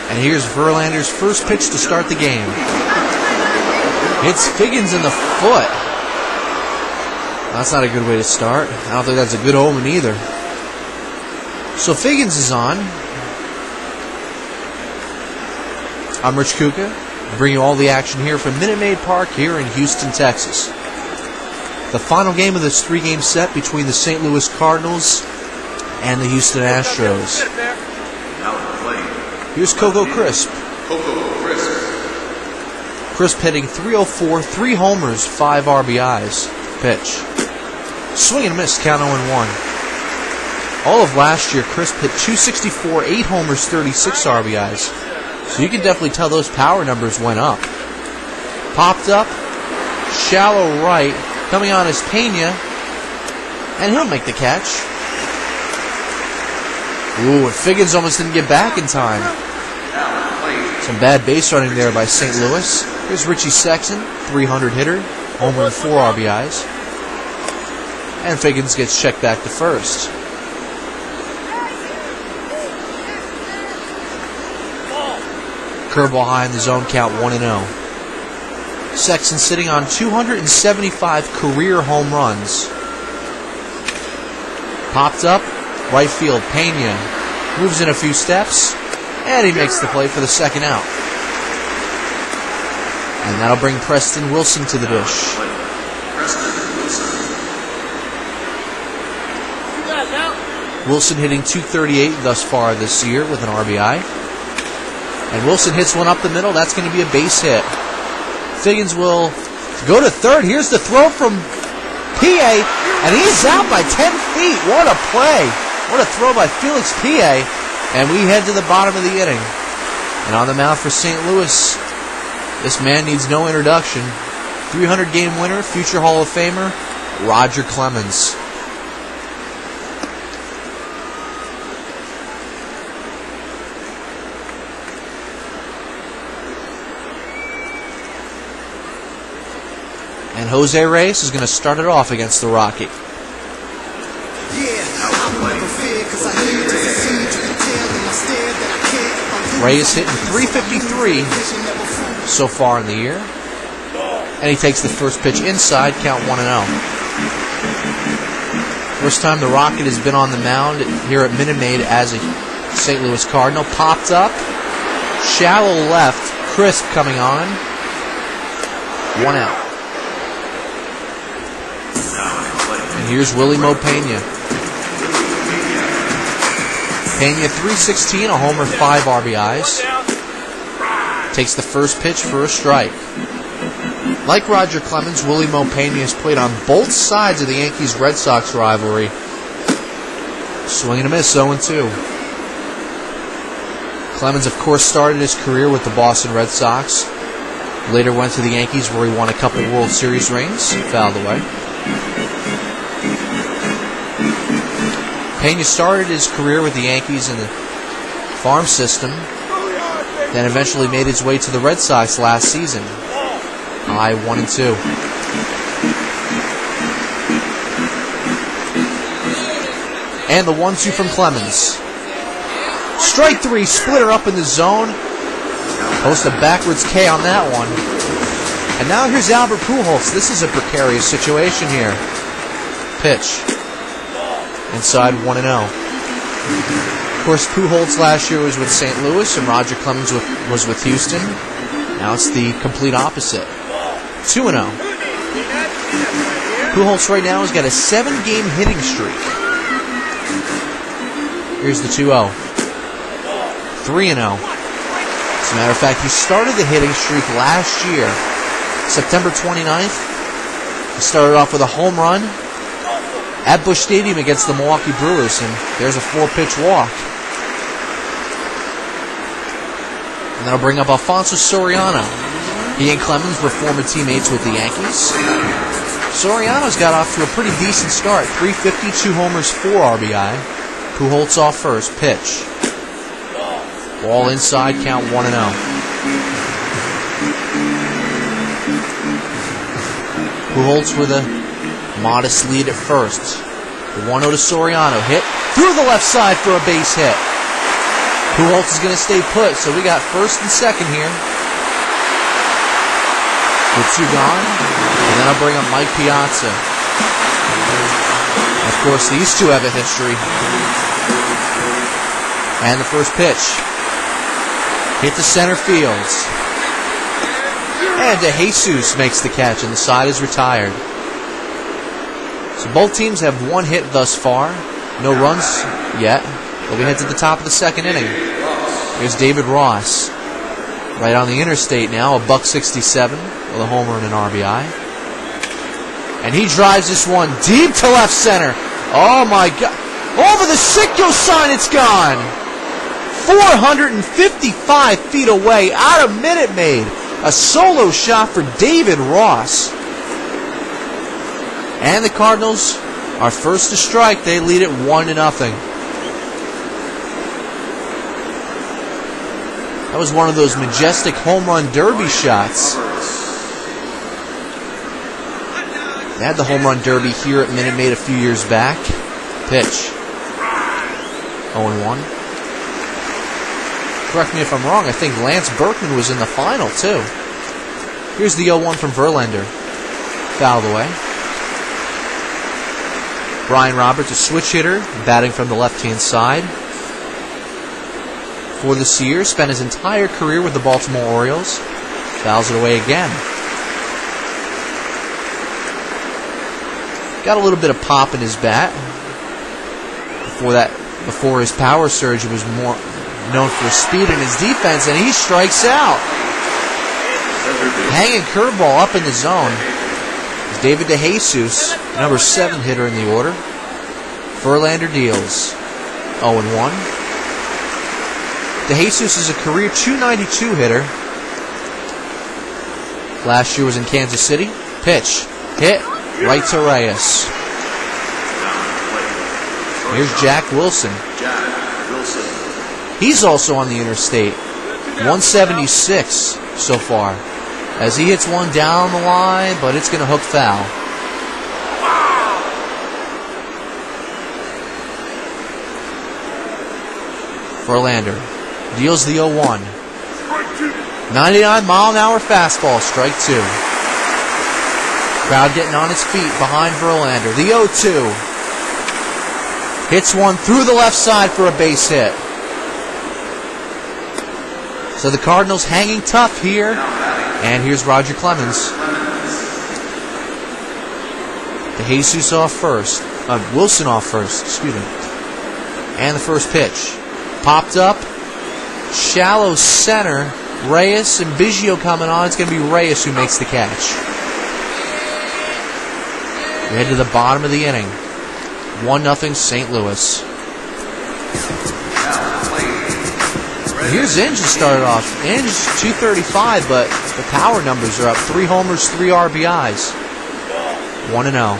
And here's Verlander's first pitch to start the game. Hits Figgins in the foot. That's not a good way to start. I don't think that's a good omen either. So Figgins is on. I'm Rich Kuka. Bring you all the action here from Minute Maid Park here in Houston, Texas. The final game of this three-game set between the St. Louis Cardinals and the Houston Astros. Here's Coco Crisp. Crisp hitting .304, 3 homers, 5 RBIs. Pitch. Swing and miss, count 0-1. All of last year, Crisp hit .264, 8 homers, 36 RBIs. So you can definitely tell those power numbers went up. Popped up, shallow right, coming on is Pena, and he'll make the catch. Ooh, and Figgins almost didn't get back in time. Some bad base running there by St. Louis. Here's Richie Sexson, 300 hitter, homer and 4 RBIs. And Figgins gets checked back to first. Curveball high in the zone, count 1-0. Sexson sitting on 275 career home runs. Popped up, right field, Pena moves in a few steps, and he makes the play for the second out. And that'll bring Preston Wilson to the dish. Wilson hitting .238 thus far this year with an RBI. And Wilson hits one up the middle. That's going to be a base hit. Figgins will go to third. Here's the throw from P.A., and he's out by 10 feet. What a play. What a throw by Felix P.A., and we head to the bottom of the inning. And on the mound for St. Louis, this man needs no introduction. 300-game winner, future Hall of Famer, Roger Clemens. And Jose Reyes is going to start it off against the Rocky. Reyes hitting .353 so far in the year. And he takes the first pitch inside, count 1-0. First time the Rocket has been on the mound here at Minute Maid as a St. Louis Cardinal. Popped up, shallow left, Crisp coming on. 1 out. And here's Willie Mo Pena. Pena .316, a homer, 5 RBIs. Takes the first pitch for a strike. Like Roger Clemens, Willie Mo Pena has played on both sides of the Yankees-Red Sox rivalry. Swing and a miss, 0-2. Clemens, of course, started his career with the Boston Red Sox. Later went to the Yankees where he won a couple World Series rings. Fouled away. Pena started his career with the Yankees in the farm system, then eventually made his way to the Red Sox last season. High 1-2. And the 1-2 from Clemens. Strike 3, splitter up in the zone. Post a backwards K on that one. And now here's Albert Pujols. This is a precarious situation here. Pitch. Inside 1-0. Of course, Pujols last year was with St. Louis and Roger Clemens was with Houston. Now it's the complete opposite. 2-0. Pujols right now has got a 7-game hitting streak. Here's the 2-0. 3-0. As a matter of fact, he started the hitting streak last year. September 29th. He started off with a home run at Busch Stadium against the Milwaukee Brewers, and there's a 4-pitch walk. And that'll bring up Alfonso Soriano. He and Clemens were former teammates with the Yankees. Soriano's got off to a pretty decent start. .350, 2 homers, 4 RBI. Pujols off first. Pitch. Ball inside, count 1-0. Pujols with a modest lead at first. The 1-0 to Soriano. Hit through the left side for a base hit. Pujols is going to stay put, so we got first and second here. With 2 gone, and then I'll bring up Mike Piazza. Of course, these two have a history. And the first pitch. Hit to center field. And DeJesus makes the catch, and the side is retired. So both teams have 1 hit thus far. No runs yet. But we head to the top of the second inning. Here's David Ross. Right on the interstate now, a $167 with a homer and an RBI. And he drives this one deep to left center. Oh my God. Over the Sitco sign, it's gone. 455 feet away, out of Minute Maid. A solo shot for David Ross. And the Cardinals are first to strike. They lead it 1-0. That was one of those majestic home run derby shots. They had the home run derby here at Minute Maid a few years back. Pitch. 0-1. Correct me if I'm wrong, I think Lance Berkman was in the final too. Here's the 0-1 from Verlander. Fouled away. Brian Roberts, a switch hitter, batting from the left-hand side. For this year, spent his entire career with the Baltimore Orioles. Fouls it away again. Got a little bit of pop in his bat. Before his power surge, he was more known for his speed and his defense, and he strikes out. Hanging curveball up in the zone. It's David DeJesus, number 7 hitter in the order. Verlander deals. 0-1. DeJesus is a career .292 hitter. Last year was in Kansas City. Pitch. Hit. Right to Reyes. Here's Jack Wilson. He's also on the interstate. 176 so far. As he hits one down the line, but it's going to hook foul. Verlander deals the 0-1. 99-mile-an-hour fastball, strike 2. Crowd getting on its feet behind Verlander. The 0-2. Hits one through the left side for a base hit. So the Cardinals hanging tough here. And here's Roger Clemens. DeJesus off first. Wilson off first, excuse me. And the first pitch. Popped up. Shallow center. Reyes and Biggio coming on. It's going to be Reyes who makes the catch. We head to the bottom of the inning. 1-0 St. Louis. Here's Inge to start it off. Inge 235, but the power numbers are up. 3 homers, 3 RBIs. 1-0.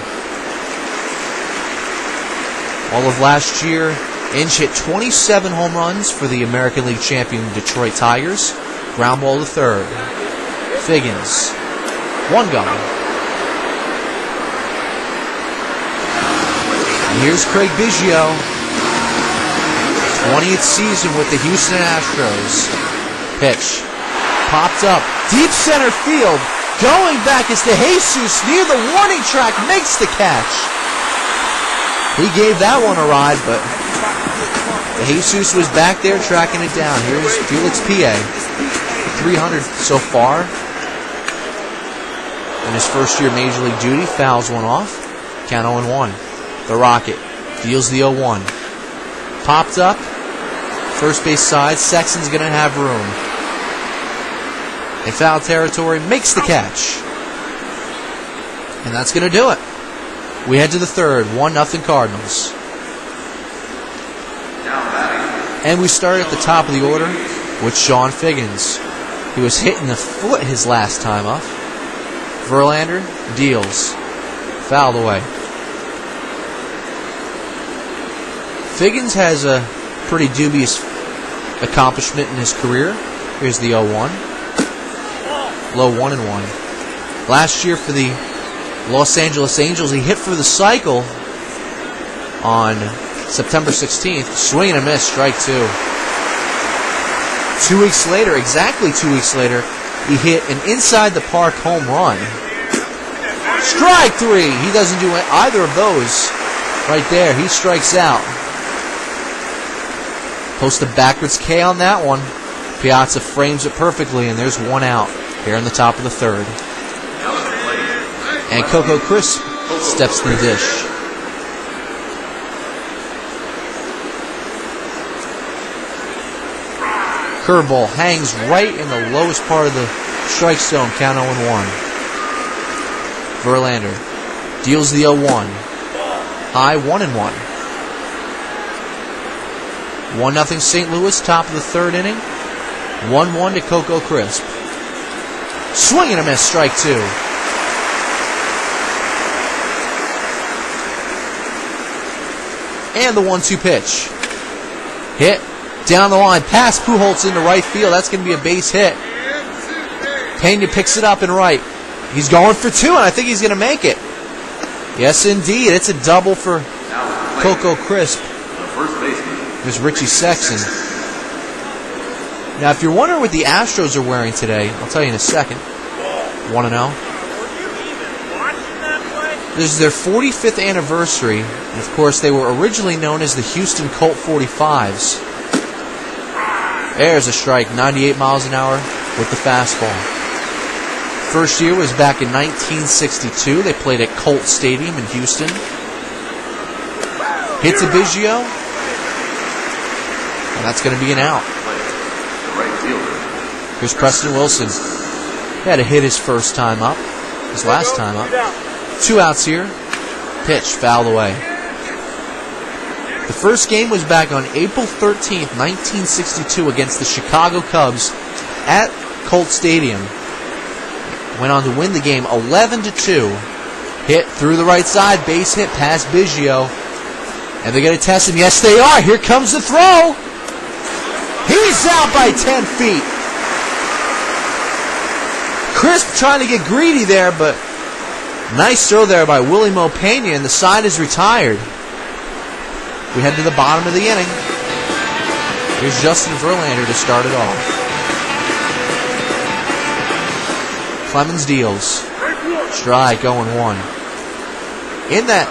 All of last year, Inge hit 27 home runs for the American League champion Detroit Tigers. Ground ball to third. Figgins. 1 gone. And here's Craig Biggio. 20th season with the Houston Astros. Pitch. Popped up. Deep center field. Going back is DeJesus near the warning track. Makes the catch. He gave that one a ride, but DeJesus was back there tracking it down. Here's Felix Pie. 300 so far. In his first year Major League duty. Fouls one off. Count 0-1. The Rocket deals the 0-1. Popped up. First base side. Sexton's going to have room. In foul territory. Makes the catch. And that's going to do it. We head to the third. 1-0 Cardinals. And we start at the top of the order with Sean Figgins. He was hit in the foot his last time up. Verlander deals. Fouled away. Figgins has a pretty dubious accomplishment in his career. Here's the 0-1. Low 1-1. Last year for the Los Angeles Angels, he hit for the cycle on September 16th. Swing and a miss, strike 2. 2 weeks later, exactly 2 weeks later, he hit an inside-the-park home run. Strike 3. He doesn't do either of those. Right there, he strikes out. Post a backwards K on that one. Piazza frames it perfectly, and there's one out here in the top of the third. And Coco Crisp steps to the dish. Curveball hangs right in the lowest part of the strike zone. Count 0-1. Verlander deals the 0-1. High 1-1. 1-0 St. Louis, top of the third inning. 1-1 to Coco Crisp. Swing and a miss, strike 2. And the 1-2 pitch. Hit down the line, past Pujols into right field. That's going to be a base hit. Pena picks it up in right. He's going for 2, and I think he's going to make it. Yes, indeed. It's a double for Coco Crisp. There's Richie Sexson. Now, if you're wondering what the Astros are wearing today, I'll tell you in a second. Want to know? This is their 45th anniversary. And of course, they were originally known as the Houston Colt 45s. There's a strike, 98 miles an hour with the fastball. First year was back in 1962. They played at Colt Stadium in Houston. Hits a Biggio. And that's going to be an out. Here's Preston Wilson. He had to hit his first time up. His last time up. 2 outs here. Pitch fouled away. The first game was back on April 13th, 1962 against the Chicago Cubs at Colt Stadium. Went on to win the game 11-2. Hit through the right side, base hit past Biggio. And they're going to test him. Yes, they are. Here comes the throw. He's out by 10 feet. Crisp trying to get greedy there, but nice throw there by Willie Mo Pena, and the side is retired. We head to the bottom of the inning. Here's Justin Verlander to start it off. Clemens deals. Strike, 0-1. In that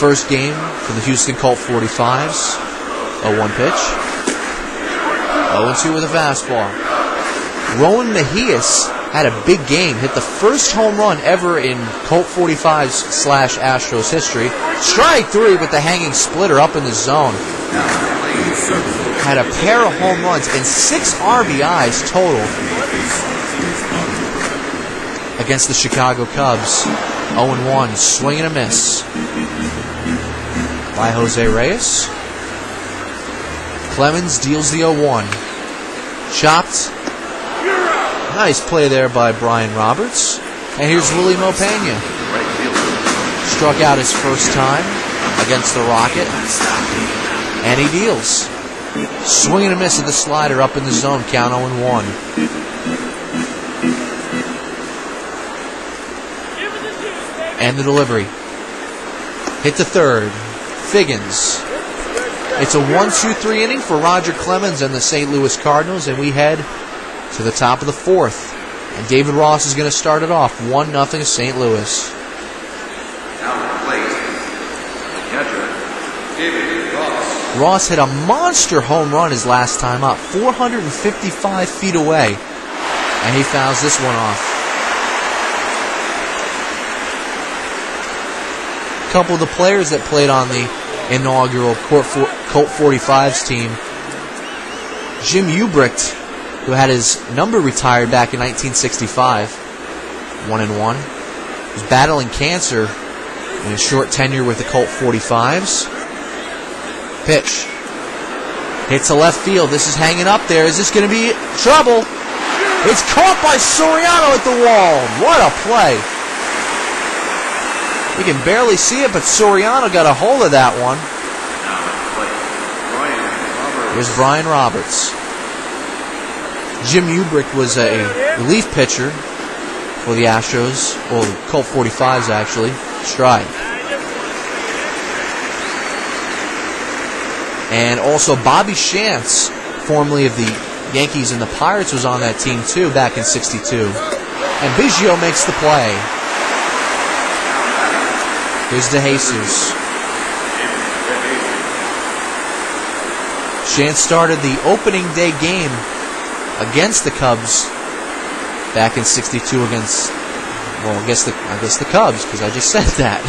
first game for the Houston Colt 45s, 0-1 pitch. 0-2 with a fastball. Rowan Mejias had a big game. Hit the first home run ever in Colt 45s/Astros history. Strike 3 with the hanging splitter up in the zone. Had a pair of home runs and 6 RBIs total against the Chicago Cubs. 0-1, swing and a miss by Jose Reyes. Clemens deals the 0-1. Chopped. Nice play there by Brian Roberts. And here's Willie Mo Pena. Struck out his first time against the Rocket. And he deals. Swing and a miss at the slider up in the zone. Count 0-1. And the delivery. Hit to third. Figgins. It's a 1-2-3 inning for Roger Clemens and the St. Louis Cardinals, and we head to the top of the fourth. And David Ross is going to start it off. 1-0 St. Louis. Ross hit a monster home run his last time up, 455 feet away, and he fouls this one off. A couple of the players that played on the inaugural Colt 45s team, Jim Ubricht, who had his number retired back in 1965, 1-1, was battling cancer in his short tenure with the Colt 45s. Pitch. Hits to left field. This is hanging up there. Is this going to be trouble? It's caught by Soriano at the wall. What a play. You can barely see it, but Soriano got a hold of that one. Here's Brian Roberts. Jim Ubricht was a relief pitcher for the Astros, or the Colt 45s actually. Strike. And also Bobby Shantz, formerly of the Yankees and the Pirates was on that team too back in '62. And Biggio makes the play. Here's DeJesus. Chance started the opening day game against the Cubs back in '62 against, well, I guess the Cubs, because I just said that.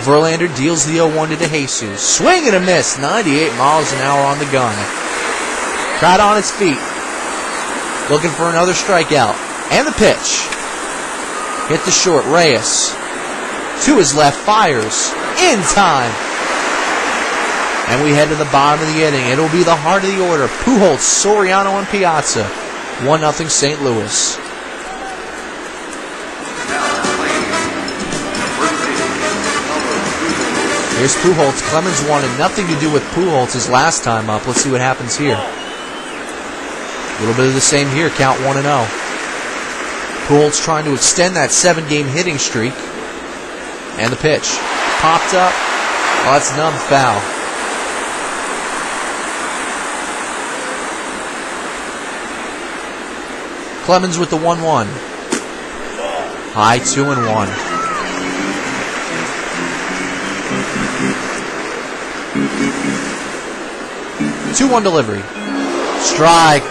Verlander deals the 0-1 to DeJesus. Swing and a miss. 98 miles an hour on the gun. Crowd on its feet. Looking for another strikeout. And the pitch. Hit the short. Reyes. To his left. Fires. In time. And we head to the bottom of the inning. It'll be the heart of the order. Pujols, Soriano, and Piazza. 1-0 St. Louis. Here's Pujols. Clemens wanted nothing to do with Pujols his last time up. Let's see what happens here. A little bit of the same here. Count 1-0. Pujols trying to extend that 7-game hitting streak. And the pitch. Popped up. Oh, that's numb foul. Clemens with the 1-1. High 2-1. 2-1 delivery. Strike.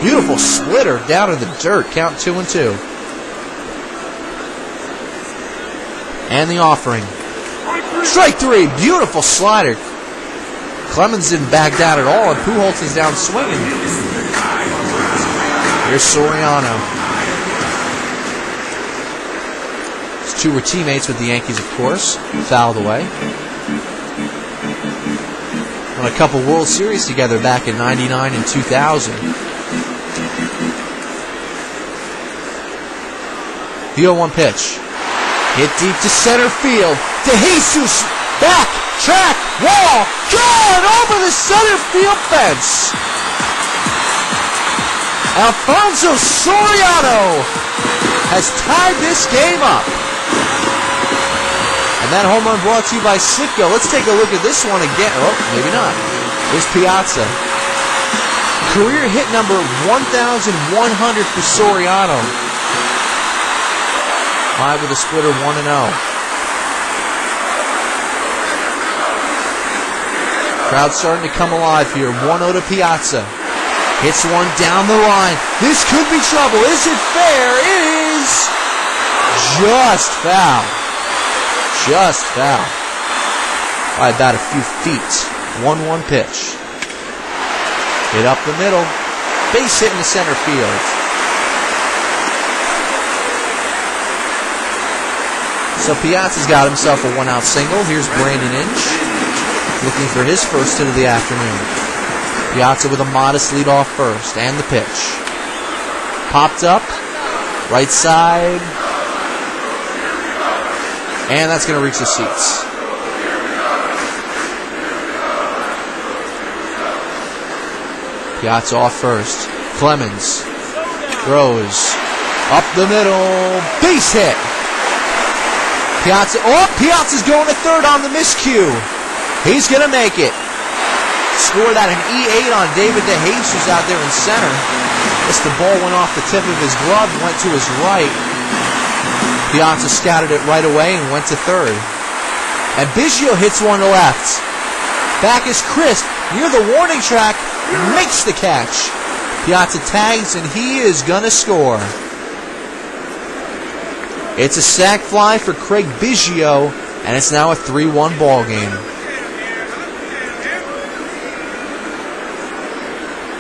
Beautiful splitter down in the dirt. Count 2-2. And the offering. Strike 3. Beautiful slider. Clemens didn't back down at all, and Pujols is down swinging. Here's Soriano. These two were teammates with the Yankees, of course. Fouled away. Won a couple World Series together back in '99 and 2000. The 0-1 pitch. Hit deep to center field. DeJesus, back, track, wall, gone over the center field fence. Alfonso Soriano has tied this game up. And that home run brought to you by Sitco. Let's take a look at this one again. Oh, maybe not. Here's Piazza. Career hit number 1,100 for Soriano. Live with a splitter 1-0. Crowd starting to come alive here. 1-0 to Piazza. Hits one down the line. This could be trouble. Is it fair? It is just foul. Just foul. By about a few feet. 1-1 pitch. Hit up the middle. Base hit in the center field. So Piazza's got himself a 1-out single. Here's Brandon Inch looking for his first hit of the afternoon. Piazza with a modest lead off first. And the pitch. Popped up. Right side. And that's going to reach the seats. Piazza off first. Clemens throws up the middle. Base hit. Piazza's going to third on the miscue. He's going to make it. Scored out an E8 on David DeJesus out there in center. Guess the ball went off the tip of his glove, went to his right. Piazza scouted it right away and went to third. And Biggio hits one to left. Back is crisp, near the warning track, makes the catch. Piazza tags, and he is going to score. It's a sac fly for Craig Biggio, and it's now a 3-1 ball game.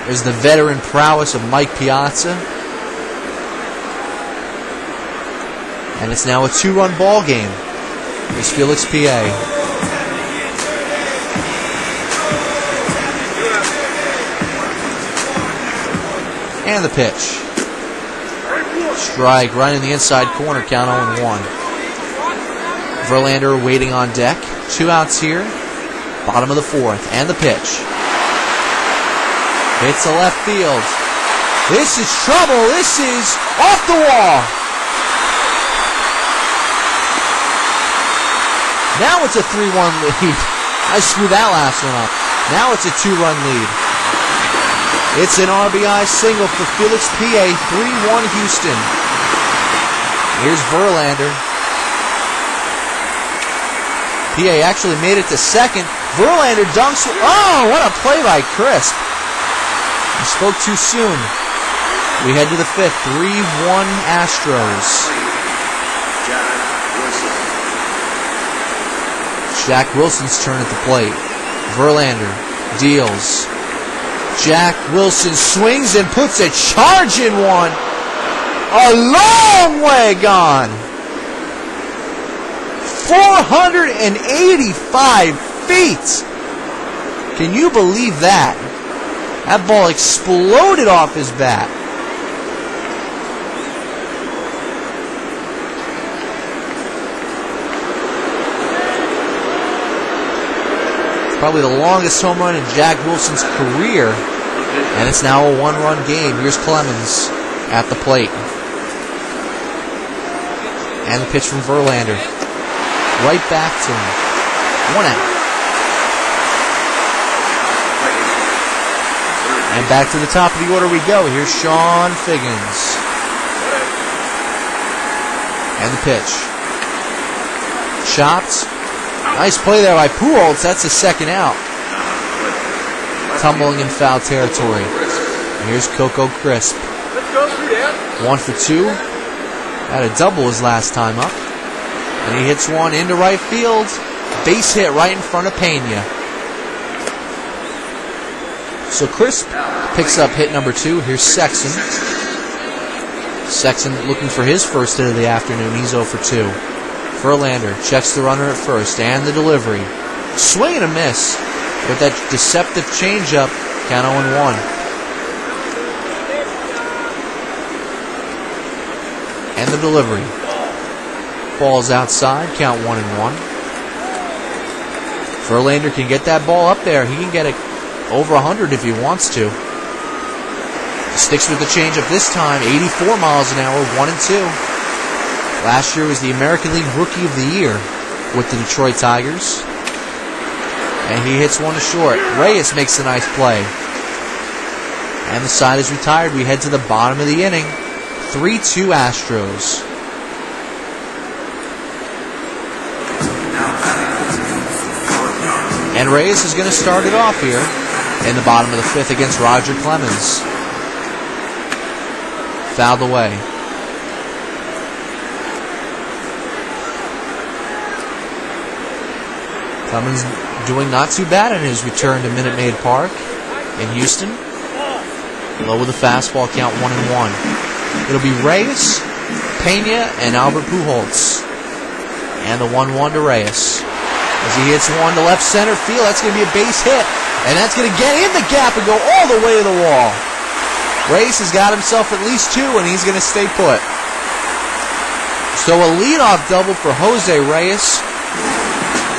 There's the veteran prowess of Mike Piazza. And it's now a 2-run ball game. Here's Felix PA. And the pitch. Strike right in the inside corner, count 0-1. Verlander waiting on deck. 2 outs here. Bottom of the 4th. And the pitch. Hits the left field. This is trouble. This is off the wall. Now it's a 3-1 lead. I screwed that last one up. Now it's a 2-run lead. It's an RBI single for Felix PA, 3-1 Houston. Here's Verlander. PA actually made it to second. Verlander dunks. Oh, what a play by Crisp. He spoke too soon. We head to the 5th, 3-1 Astros. Jack Wilson's turn at the plate. Verlander deals. Jack Wilson swings and puts a charge in one. A long way gone. 485 feet. Can you believe that? That ball exploded off his bat. Probably the longest home run in Jack Wilson's career. And it's now a 1-run game. Here's Clemens at the plate. And the pitch from Verlander. Right back to him. 1 out. And back to the top of the order we go. Here's Sean Figgins. And the pitch. Chopped. Nice play there by Pujols. That's the 2nd out. Tumbling in foul territory. And here's Coco Crisp. 1 for 2. Had a double his last time up. And he hits one into right field. Base hit right in front of Pena. So Crisp picks up hit number 2. Here's Sexton. Sexton looking for his first hit of the afternoon. He's 0 for 2. Verlander checks the runner at first and the delivery. Swing and a miss with that deceptive changeup. Count 0-1. And the delivery. Ball's outside. Count 1-1. Verlander can get that ball up there. He can get it over 100 if he wants to. Sticks with the changeup this time. 84 miles an hour. 1-2. Last year was the American League Rookie of the Year with the Detroit Tigers. And he hits one to short. Reyes makes a nice play. And the side is retired. We head to the bottom of the inning. 3-2 Astros. And Reyes is going to start it off here in the bottom of the 5th against Roger Clemens. Fouled away. Clemens doing not too bad in his return to Minute Maid Park in Houston. Low with a fastball, count 1-1. It'll be Reyes, Pena, and Albert Pujols. And the 1-1 to Reyes. As he hits one to left center field, that's going to be a base hit. And that's going to get in the gap and go all the way to the wall. Reyes has got himself at least 2, and he's going to stay put. So a leadoff double for Jose Reyes.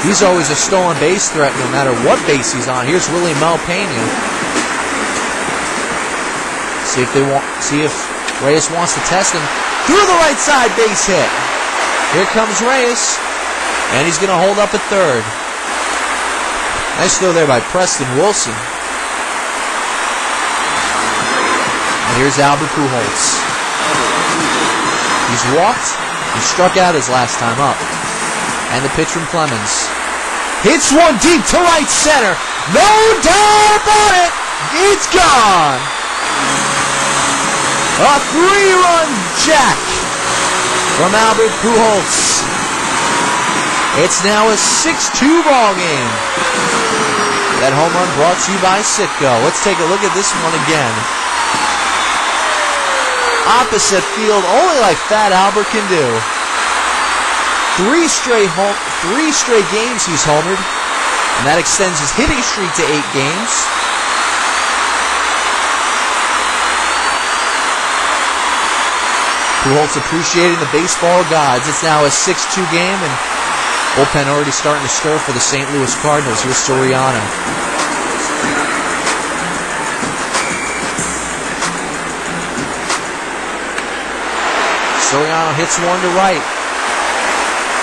He's always a stolen base threat no matter what base he's on. Here's Willie Mel Pena. See if Reyes wants to test him. Through the right side, base hit. Here comes Reyes. And he's going to hold up at third. Nice throw there by Preston Wilson. And here's Albert Pujols. He's walked. He struck out his last time up. And the pitch from Clemens. Hits one deep to right center. No doubt about it. It's gone. A 3-run jack from Albert Pujols. It's now a 6-2 ball game. That home run brought to you by Citgo. Let's take a look at this one again. Opposite field, only like Fat Albert can do. 3 straight games he's homered, and that extends his hitting streak to 8 games. Pujols appreciating the baseball gods. It's now a 6-2 game, and bullpen already starting to stir for the St. Louis Cardinals. Here's Soriano. Soriano hits one to right.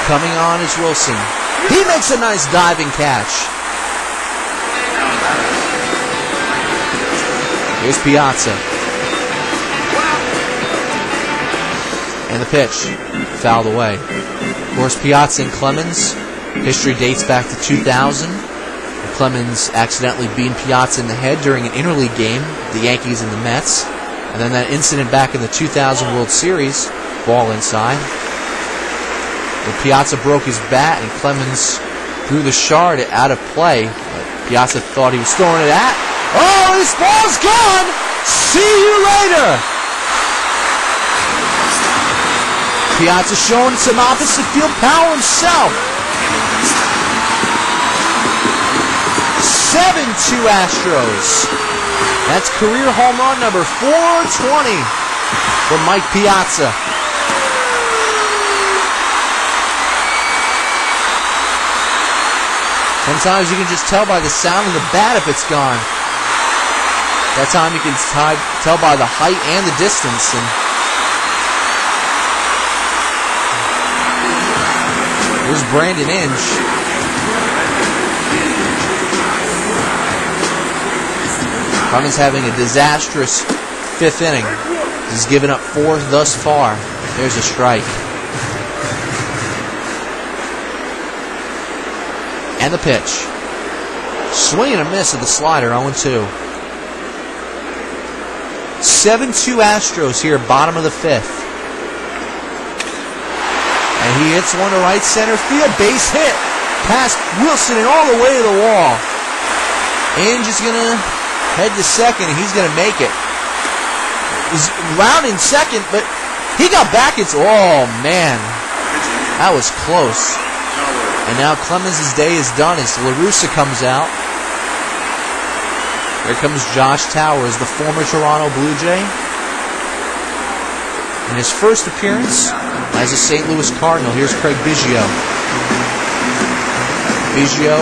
Coming on is Wilson. He makes a nice diving catch. Here's Piazza. And the pitch. Fouled away. Of course, Piazza and Clemens. History dates back to 2000. Clemens accidentally beamed Piazza in the head during an interleague game, the Yankees and the Mets. And then that incident back in the 2000 World Series, ball inside. When Piazza broke his bat and Clemens threw the shard out of play. Piazza thought he was throwing it at. Oh, this ball's gone! See you later! Piazza showing some opposite field power himself. 7-2 Astros. That's career home run number 420 for Mike Piazza. Sometimes you can just tell by the sound of the bat if it's gone. That time you can tell by the height and the distance. And here's Brandon Inge. Clemens having a disastrous fifth inning. He's given up 4 thus far. There's a strike. And the pitch. Swing and a miss at the slider, 0-2. 7-2 Astros here, bottom of the 5th. And he hits one to right center field. Base hit. Past Wilson and all the way to the wall. Inge is going to head to second, and he's going to make it. He's rounding second, but he got back. Oh, man. That was close. And now Clemens' day is done as La Russa comes out. Here comes Josh Towers, the former Toronto Blue Jay. In his first appearance as a St. Louis Cardinal, here's Craig Biggio. Biggio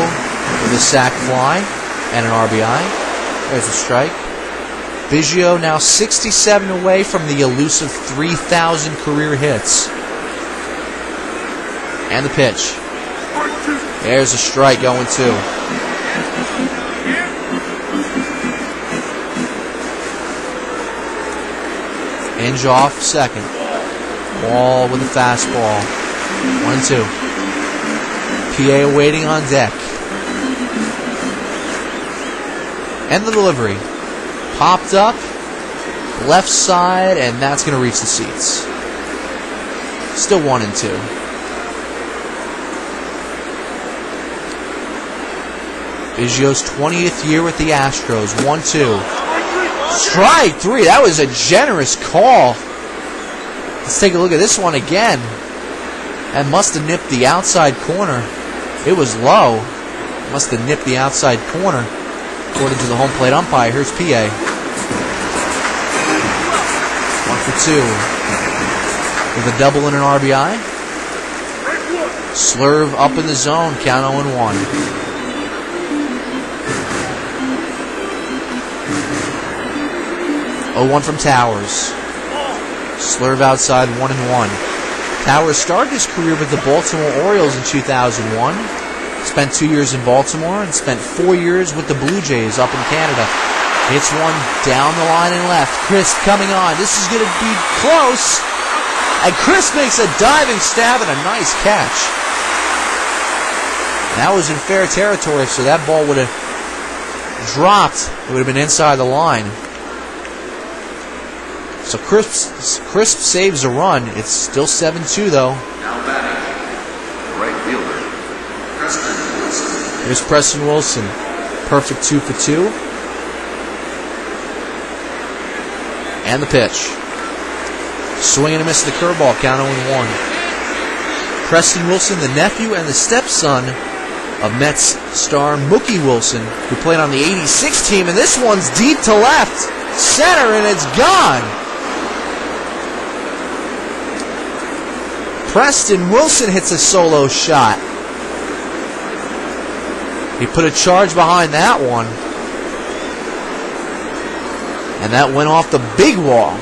with a sac fly and an RBI. There's a strike. Biggio now 67 away from the elusive 3,000 career hits. And the pitch. There's a strike, 0-2. Inge off second. Ball with a fastball. 1-2. PA waiting on deck. And the delivery. Popped up. Left side, and that's going to reach the seats. Still 1-2. Biggio's 20th year with the Astros. 1-2. Strike 3. That was a generous call. Let's take a look at this one again. That must have nipped the outside corner. It was low. Must have nipped the outside corner. According to the home plate umpire. Here's PA. 1-2. With a double and an RBI. Slurve up in the zone. Count 0-1. 0-1 from Towers. Slurve outside, 1-1. Towers started his career with the Baltimore Orioles in 2001. Spent 2 years in Baltimore and spent 4 years with the Blue Jays up in Canada. Hits one down the line and left. Crisp coming on. This is going to be close. And Crisp makes a diving stab and a nice catch. That was in fair territory, so that ball would have dropped. It would have been inside the line. So Crisp saves a run. It's still 7-2 though. Now batting, the right fielder, Preston Wilson. Here's Preston Wilson. Perfect 2 for 2. And the pitch. Swing and a miss the curveball. Count 0-1. Preston Wilson, the nephew and the stepson of Mets star Mookie Wilson, who played on the '86 team. And this one's deep to left center, and it's gone. Preston Wilson hits a solo shot. He put a charge behind that one. And that went off the big wall.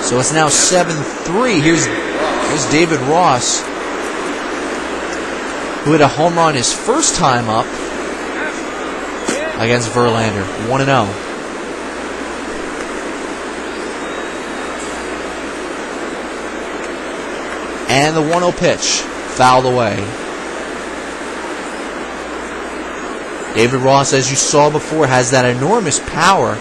So it's now 7-3. Here's David Ross. who hit a home run his first time up against Verlander. 1-0. And the 1-0 pitch, fouled away. David Ross, as you saw before, has that enormous power.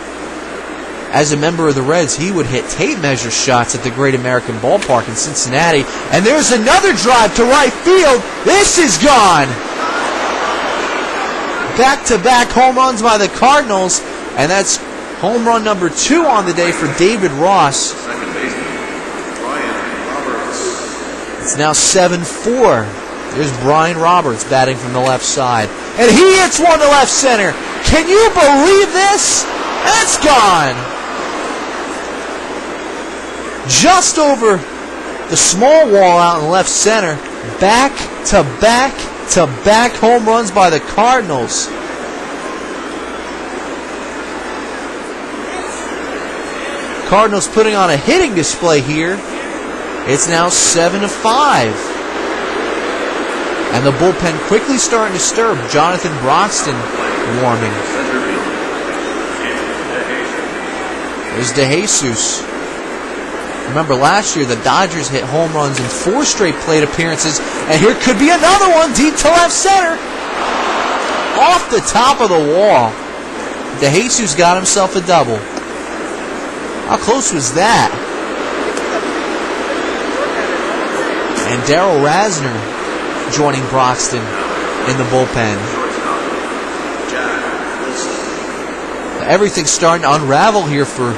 As a member of the Reds, he would hit tape measure shots at the Great American Ballpark in Cincinnati. And there's another drive to right field. This is gone. Back-to-back home runs by the Cardinals. And that's home run number 2 on the day for David Ross. Second baseman, Brian Roberts. It's now 7-4. There's Brian Roberts batting from the left side. And he hits one to left center. Can you believe this? That's gone. Just over the small wall out in left center. Back-to-back-to-back home runs by the Cardinals. Cardinals putting on a hitting display here. It's now 7-5. And the bullpen quickly starting to stir. Jonathan Broxton warming. There's DeJesus. Remember last year the Dodgers hit home runs in 4 straight plate appearances. And here could be another one deep to left center. Off the top of the wall. DeJesus got himself a double. How close was that? And Darryl Rasner joining Broxton in the bullpen. Everything's starting to unravel here for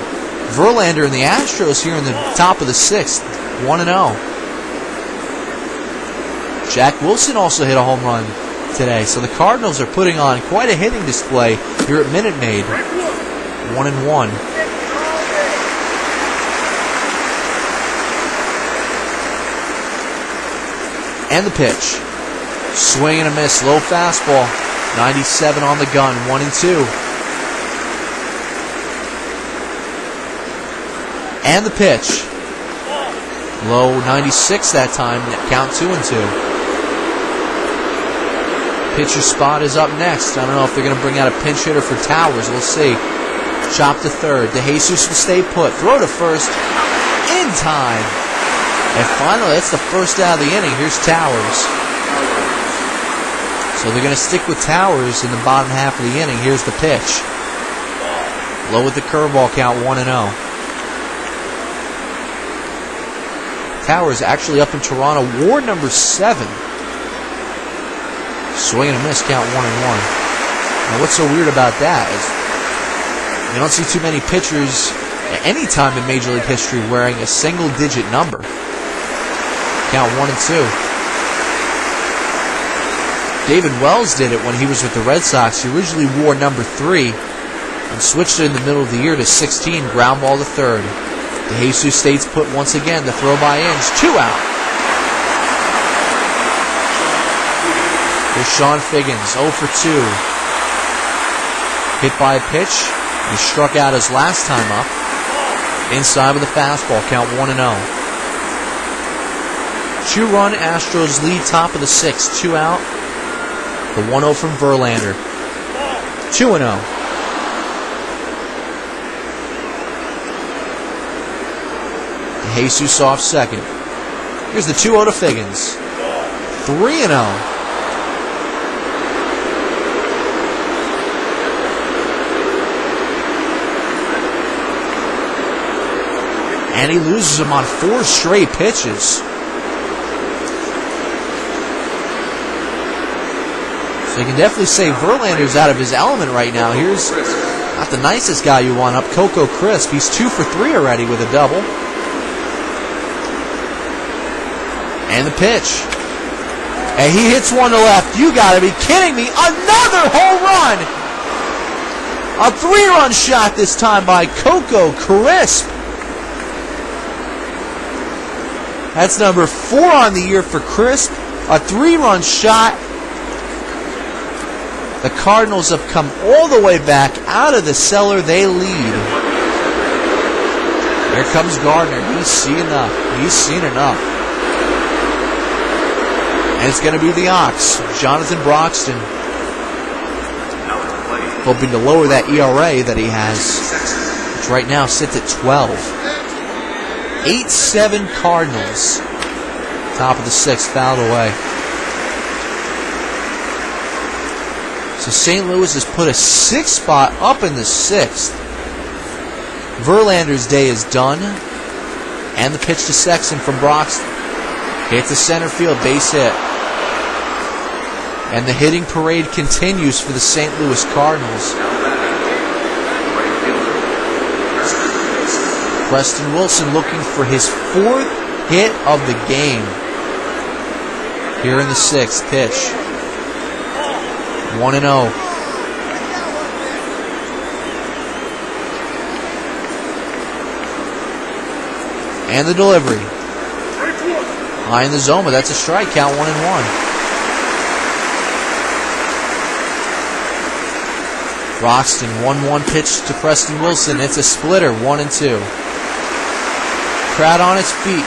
Verlander and the Astros here in the top of the 6th. 1-0. Jack Wilson also hit a home run today. So the Cardinals are putting on quite a hitting display here at Minute Maid. 1-1. And the pitch. Swing and a miss. Low fastball. 97 on the gun. 1-2. And the pitch. Low 96 that time. Count 2-2. Pitcher spot is up next. I don't know if they're going to bring out a pinch hitter for Towers. We'll see. Chop to third. DeJesus will stay put. Throw to first. In time. And finally, that's the first out of the inning. Here's Towers. So they're going to stick with Towers in the bottom half of the inning. Here's the pitch. Low with the curveball, count 1-0. Towers actually up in Toronto, war number 7. Swing and a miss, count 1-1. Now what's so weird about that is you don't see too many pitchers at any time in Major League history wearing a single-digit number. Count 1-2. David Wells did it when he was with the Red Sox. He originally wore number 3 and switched it in the middle of the year to 16, ground ball to third. DeJesus stays put once again. The throw by ends. 2 out. Here's Sean Figgins, 0 for 2. Hit by a pitch. He struck out his last time up. Inside with a fastball, count 1-0. 2-run Astros lead, top of the 6th. 2 out. The 1-0 from Verlander. 2-0. Jesus off second. Here's the 2-0 to Figgins. 3-0. And he loses him on 4 straight pitches. So you can definitely say Verlander's out of his element right now. Here's not the nicest guy you want up, Coco Crisp. He's 2 for 3 already with a double. And the pitch. And he hits one to left. You gotta be kidding me. Another home run! A 3-run shot this time by Coco Crisp. That's number 4 on the year for Crisp. A 3-run shot. The Cardinals have come all the way back out of the cellar. They lead. Here comes Gardner. He's seen enough. He's seen enough. And it's going to be the Ox, Jonathan Broxton, hoping to lower that ERA that he has, which right now sits at 12. 8-7 Cardinals. Top of the 6th, fouled away. So St. Louis has put a 6th spot up in the 6th. Verlander's day is done. And the pitch to Sexton from Broxton. Hit to center field, base hit. And the hitting parade continues for the St. Louis Cardinals. Preston Wilson looking for his 4th hit of the game. Here in the 6th, pitch. 1-0. And the delivery. High in the zone, but that's a strike. Count 1-1. Broxton, 1-1 pitch to Preston Wilson. It's a splitter, 1-2. Crowd on its feet.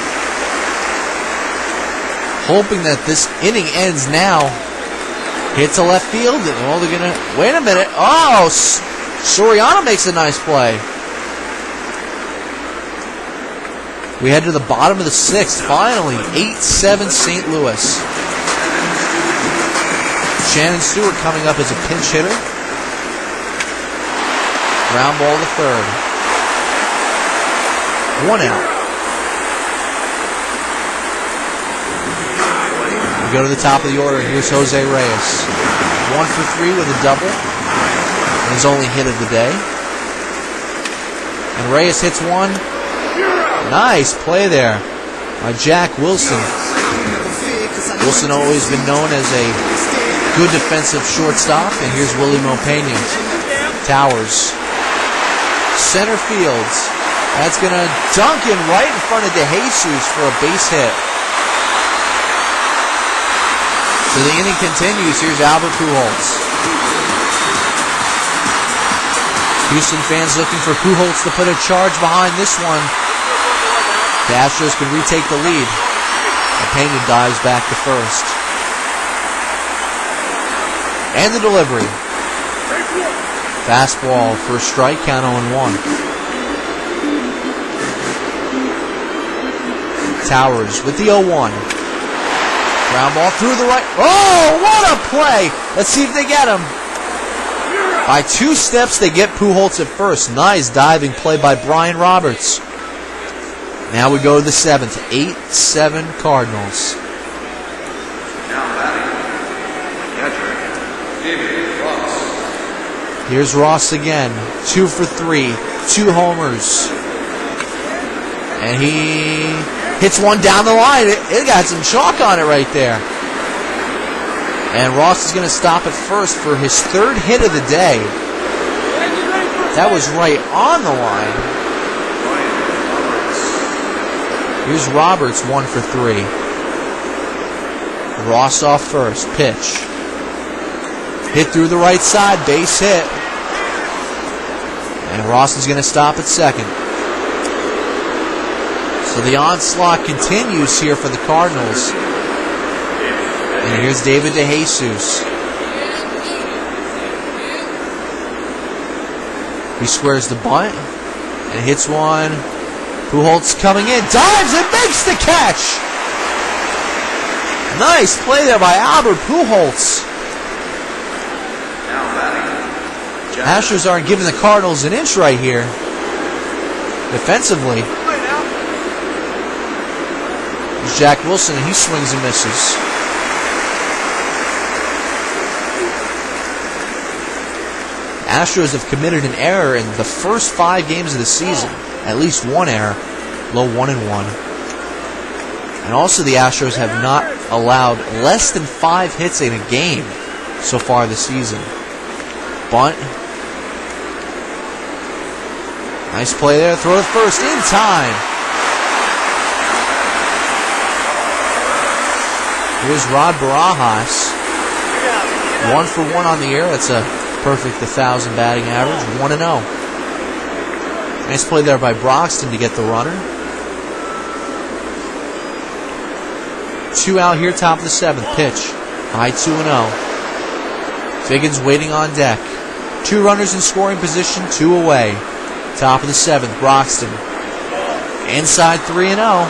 Hoping that this inning ends now. Hit to left field. Oh, they're going to... Wait a minute. Oh, Soriano makes a nice play. We head to the bottom of the 6th. Finally, 8-7 St. Louis. Shannon Stewart coming up as a pinch hitter. Ground ball to third. 1 out. We go to the top of the order. Here's Jose Reyes. 1 for 3 with a double. And his only hit of the day. And Reyes hits one. Nice play there by Jack Wilson. Wilson always been known as a good defensive shortstop. And here's Willie Mopena. Towers. Center field. That's going to dunk in right in front of DeJesus for a base hit. So the inning continues. Here's Albert Pujols. Houston fans looking for Pujols to put a charge behind this one. The Astros can retake the lead. Mopena dives back to first. And the delivery. Fastball for a strike, count 0-1. Towers with the 0-1. Ground ball through the right. Oh, what a play! Let's see if they get him. By 2 steps, they get Pujols at first. Nice diving play by Brian Roberts. Now we go to the 7th. 8-7 Cardinals. Here's Ross again. 2 for 3. 2 homers. And he hits one down the line. It got some chalk on it right there. And Ross is going to stop at first for his 3rd hit of the day. That was right on the line. Here's Roberts, 1 for 3. Ross off first. Pitch. Hit through the right side. Base hit. And Ross is going to stop at second. So the onslaught continues here for the Cardinals. And here's David DeJesus. He squares the bunt and hits one. Pujols coming in, dives and makes the catch. Nice play there by Albert Pujols. Astros aren't giving the Cardinals an inch right here. Defensively. There's Jack Wilson, and he swings and misses. Astros have committed an error in the first 5 games of the season. At least one error. Low 1-1. And also the Astros have not allowed less than 5 hits in a game so far this season. Bunt. Nice play there. Throw to first in time. Here's Rod Barajas. 1 for 1 on the air. That's a perfect 1,000 batting average. 1-0. Nice play there by Broxton to get the runner. 2 out here, top of the 7th. Pitch. High 2-0. Figgins waiting on deck. 2 runners in scoring position, 2 away. Top of the 7th, Broxton. Inside 3-0.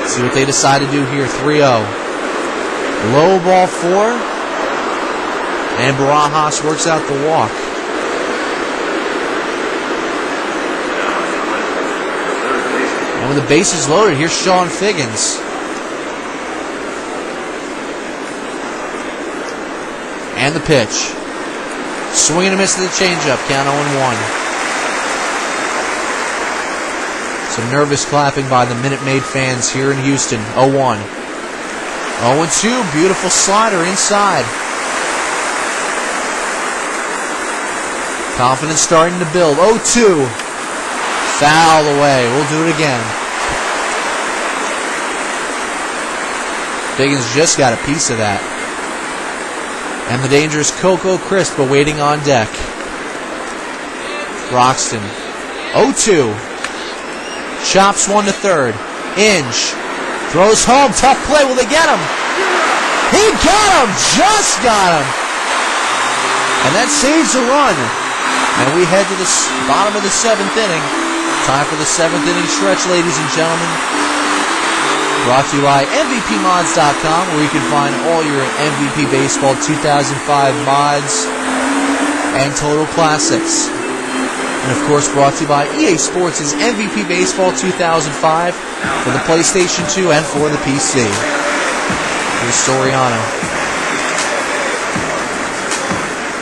See what they decide to do here. 3-0. Low ball 4. And Barajas works out the walk. And with the bases loaded, here's Sean Figgins. And the pitch. Swing and a miss to the changeup. Count 0-1. Some nervous clapping by the Minute Maid fans here in Houston. 0-1. 0-2. Beautiful slider inside. Confidence starting to build. 0-2. Foul away. We'll do it again. Figgins just got a piece of that. And the dangerous Coco Crisp awaiting on deck. Broxton. 0-2. Chops 1 to 3rd. Inge. Throws home. Tough play. Will they get him? He got him. Just got him. And that saves a run. And we head to the bottom of the 7th inning. Time for the 7th inning stretch, ladies and gentlemen. Brought to you by MVPmods.com, where you can find all your MVP Baseball 2005 mods and Total Classics. And of course, brought to you by EA Sports' MVP Baseball 2005 for the PlayStation 2 and for the PC. Here's Soriano.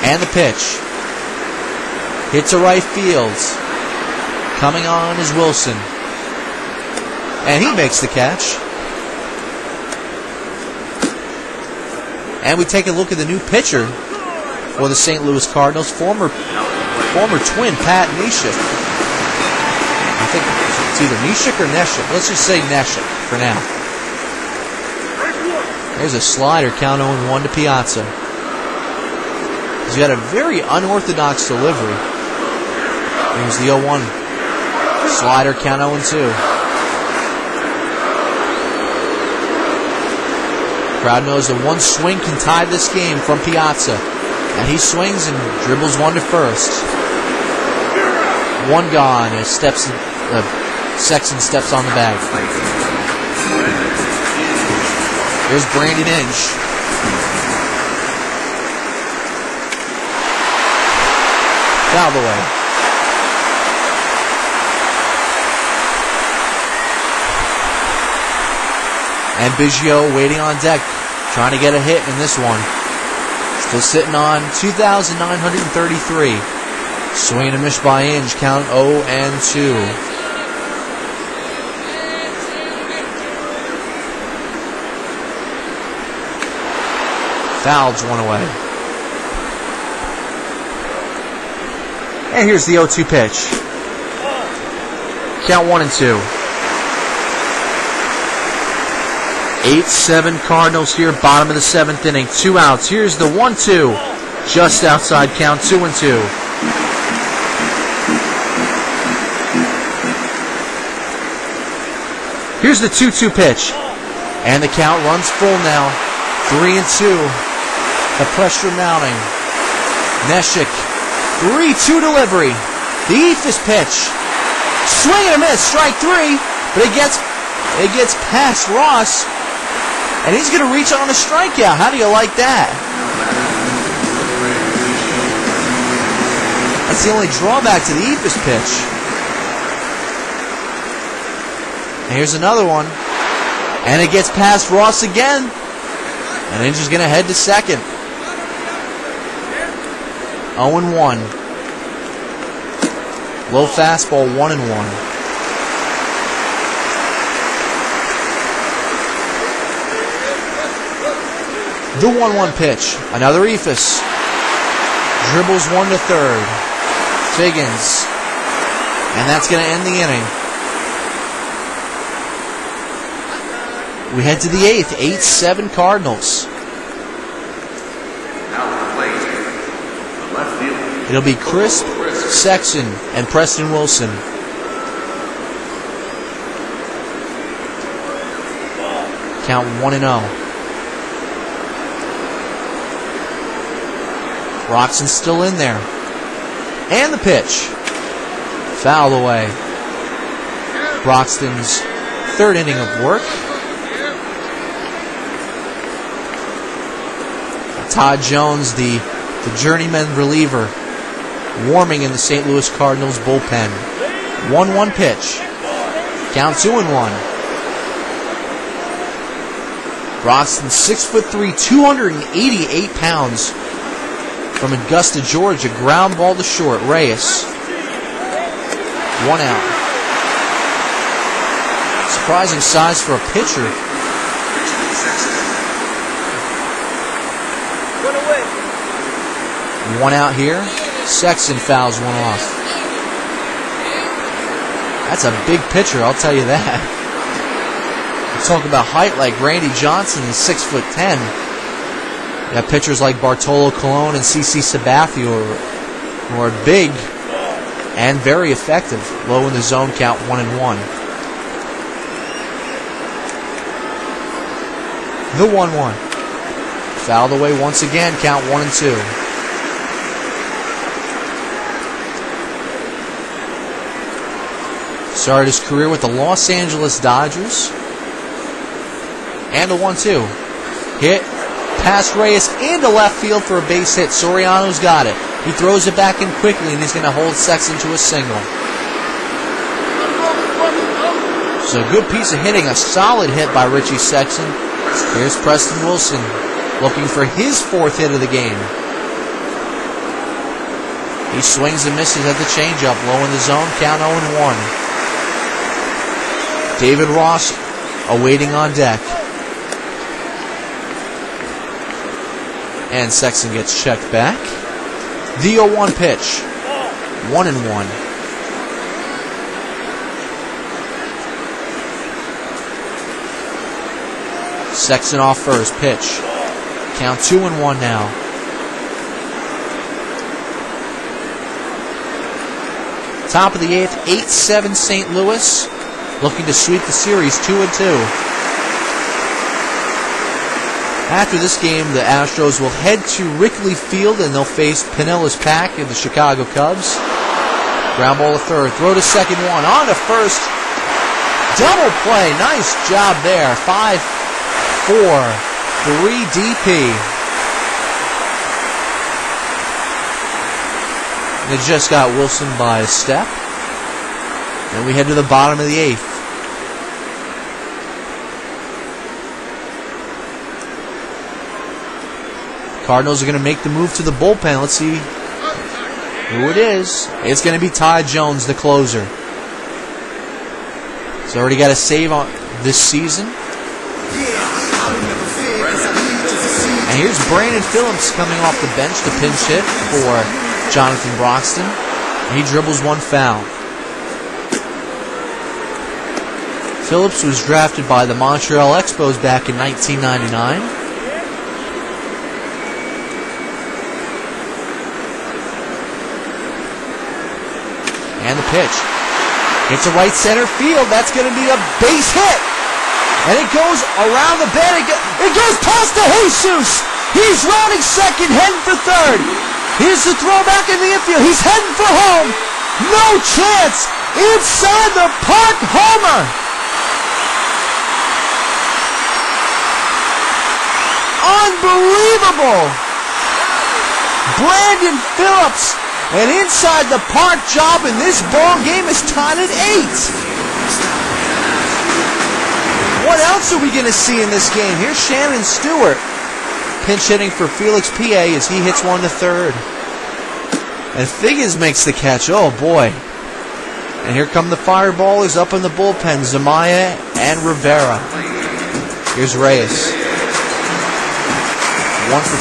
And the pitch. Hit to right field. Coming on is Wilson. And he makes the catch. And we take a look at the new pitcher for the St. Louis Cardinals, former twin Pat Neshek. I think it's either Neshek or Neshek. Let's just say Neshek for now. There's a slider, count 0-1 to Piazza. He's got a very unorthodox delivery. Here's the 0-1. Slider, count 0-2. Crowd knows that one swing can tie this game from Piazza. And he swings and dribbles 1 to 1st. 1 gone as Sexton steps on the bag. Here's Brandon Inge. Foul away. And Biggio waiting on deck, trying to get a hit in this one. Still sitting on 2,933. Swing and a miss by Inge, count 0-2. Fouls 1 away. And here's the 0-2 pitch. Count 1-2. 8-7 Cardinals here, bottom of the 7th inning. 2 outs. Here's the 1-2. Just outside, count 2-2. Here's the 2-2 pitch. And the count runs full now. 3-2. The pressure mounting. Neshek. 3-2 delivery. The Ephus pitch. Swing and a miss. Strike 3. But it gets past Ross. And he's going to reach on a strikeout. How do you like that? That's the only drawback to the Ephus pitch. And here's another one. And it gets past Ross again. And Inge is going to head to second. 0-1. Low fastball, 1-1. The 1-1 pitch. Another Ephus. Dribbles 1 to 3rd. Figgins. And that's going to end the inning. We head to the 8th. 8-7 Cardinals. Now the plate. The left fielder. It'll be Crisp, Sexton, and Preston Wilson. Count 1-0. Broxton's still in there. And the pitch. Fouled away. Broxton's third inning of work. Todd Jones, the journeyman reliever, warming in the St. Louis Cardinals bullpen. 1-1 pitch. Count 2-1. Broxton, 6'3", 288 pounds. From Augusta, Georgia. Ground ball to short. Reyes. 1 out. Surprising size for a pitcher. 1 out here. Sexton fouls one off. That's a big pitcher, I'll tell you that. Talk about height like Randy Johnson is 6'10". You have pitchers like Bartolo Colon and CC Sabathia who are big and very effective. Low in the zone, count 1-1. The 1-1. Fouled away once again, count 1-2. Started his career with the Los Angeles Dodgers. And the 1-2. Hit past Reyes into left field for a base hit. Soriano's got it. He throws it back in quickly, and he's going to hold Sexton to a single. So a good piece of hitting. A solid hit by Richie Sexton. Here's Preston Wilson looking for his 4th hit of the game. He swings and misses at the changeup. Low in the zone. Count 0-1. David Ross awaiting on deck. And Sexton gets checked back. The 0-1 pitch. 1-1. Sexton off first. Pitch. Count 2-1 now. Top of the 8th. 8-7 St. Louis. Looking to sweep the series 2-2. After this game, the Astros will head to Wrigley Field and they'll face Pinellas Pack and the Chicago Cubs. Ground ball to third. Throw to second, 1. On to first. Double play. Nice job there. 5-4. 3 DP. They just got Wilson by a step. And we head to the bottom of the 8th. Cardinals are going to make the move to the bullpen. Let's see who it is. It's going to be Todd Jones, the closer. He's already got a save on this season. And here's Brandon Phillips coming off the bench to pinch hit for Jonathan Broxton. And he dribbles one foul. Phillips was drafted by the Montreal Expos back in 1999. And the pitch. It's a right center field. That's going to be a base hit. And it goes around the bend. It goes past the Jesus. He's rounding second, heading for third. Here's the throw back in the infield. He's heading for home. No chance. Inside the park homer. Unbelievable. Brandon Phillips. An inside the park job, and this ball game is tied at 8. What else are we going to see in this game? Here's Shannon Stewart pinch hitting for Felix P.A. as he hits one to third. And Figgins makes the catch. Oh, boy. And here come the fireballers up in the bullpen, Zamaya and Rivera. Here's Reyes. 1 for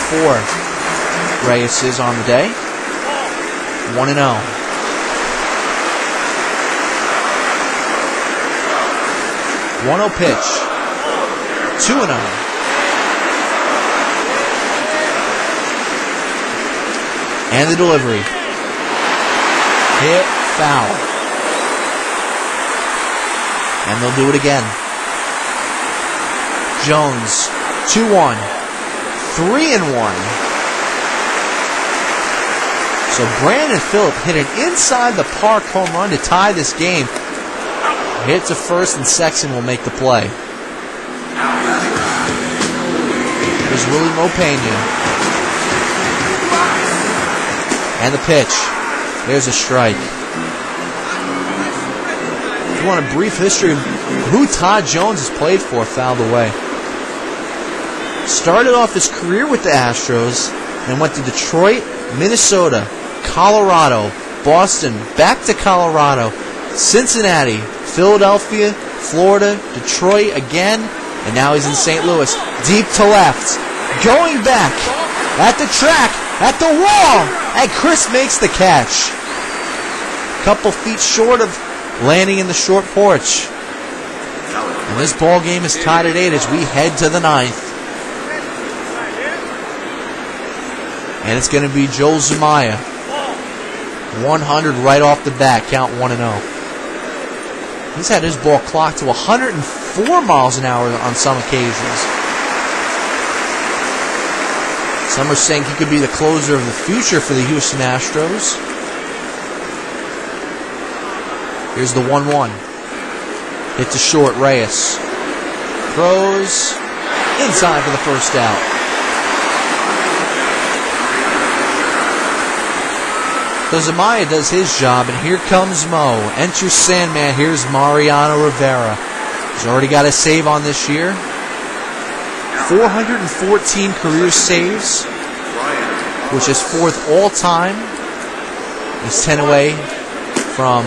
4. Reyes is on the day. 1-0. 1-0 pitch. 2-0. And the delivery. Hit foul. And they'll do it again. Jones, 2-1, 3-1. So Brandon Phillip hit an inside the park home run to tie this game. Hit to first and Sexton will make the play. Here's Willie Mopena. And the pitch. There's a strike. If you want a brief history of who Todd Jones has played for, fouled away. Started off his career with the Astros and went to Detroit, Minnesota, Colorado, Boston, back to Colorado, Cincinnati, Philadelphia, Florida, Detroit again, and now he's in St. Louis. Deep to left, going back, at the track, at the wall, and Chris makes the catch. Couple feet short of landing in the short porch. And this ball game is tied at 8 as we head to the 9th. And it's going to be Joel Zumaya. 100 right off the bat, count 1-0. He's had his ball clocked to 104 miles an hour on some occasions. Some are saying he could be the closer of the future for the Houston Astros. Here's the 1-1. Hit to short, Reyes. Throws inside for the first out. So Zumaya does his job, and here comes Mo. Enters Sandman. Here's Mariano Rivera. He's already got a save on this year. 414 career saves, which is 4th all time. He's 10 away from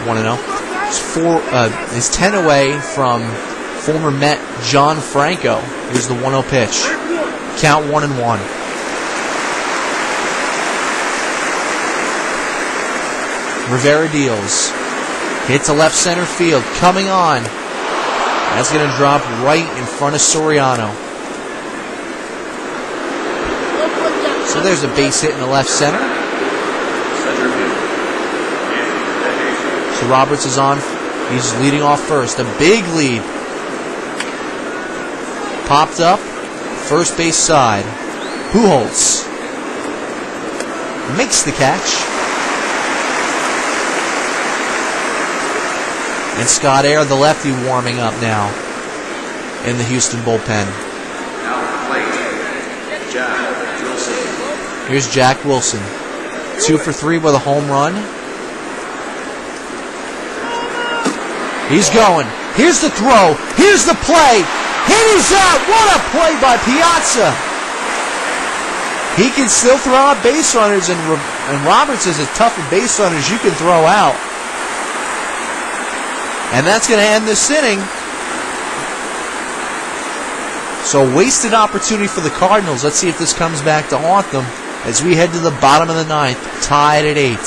1-0. He's 10 away from former Met John Franco. Here's the 1-0 pitch. Count 1-1. Rivera deals. Hit to left center field. Coming on. That's going to drop right in front of Soriano. So there's a base hit in the left center. So Roberts is on. He's leading off first. A big lead. Popped up. First base side. Pujols makes the catch. And Scott Air, the lefty, warming up now in the Houston bullpen. Here's Jack Wilson. 2 for 3 with a home run. He's going. Here's the throw. Here's the play. He's out. What a play by Piazza. He can still throw out base runners, and Roberts is as tough a base runner as you can throw out. And that's going to end this inning. So wasted opportunity for the Cardinals. Let's see if this comes back to haunt them as we head to the bottom of the 9th, tied at 8.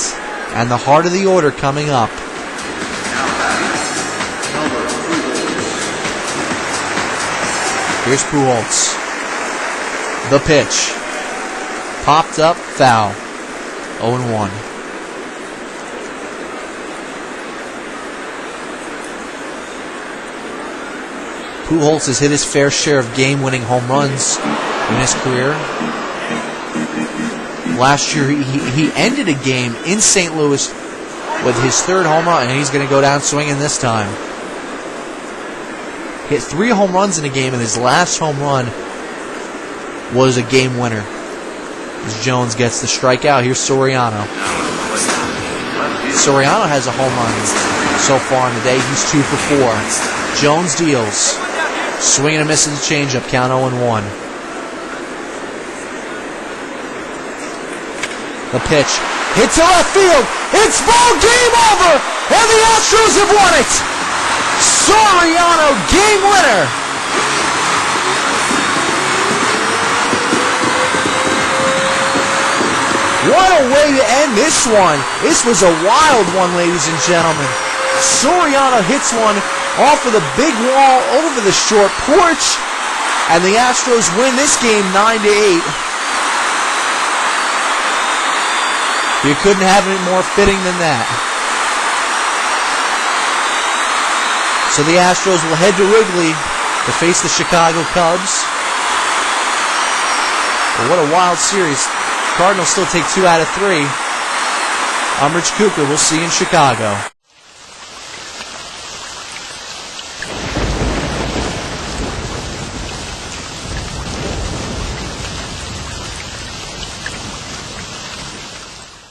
And the heart of the order coming up. Here's Pujols. The pitch. Popped up, foul. 0-1. Pujols has hit his fair share of game-winning home runs in his career. Last year, he ended a game in St. Louis with his 3rd home run, and he's going to go down swinging this time. Hit 3 home runs in a game, and his last home run was a game winner. As Jones gets the strikeout, here's Soriano. Soriano has a home run so far in the day. He's 2 for 4. Jones deals. Swinging and missing the changeup. Count 0-1. The pitch. Hit to left field. It's ball game over. And the Astros have won it. Soriano, game winner. What a way to end this one. This was a wild one, ladies and gentlemen. Soriano hits one off of the big wall over the short porch, and the Astros win this game 9-8. You couldn't have it more fitting than that. So the Astros will head to Wrigley to face the Chicago Cubs. Well, what a wild series. Cardinals still take 2 out of 3. I'm Rich Kuka. We'll see you in Chicago.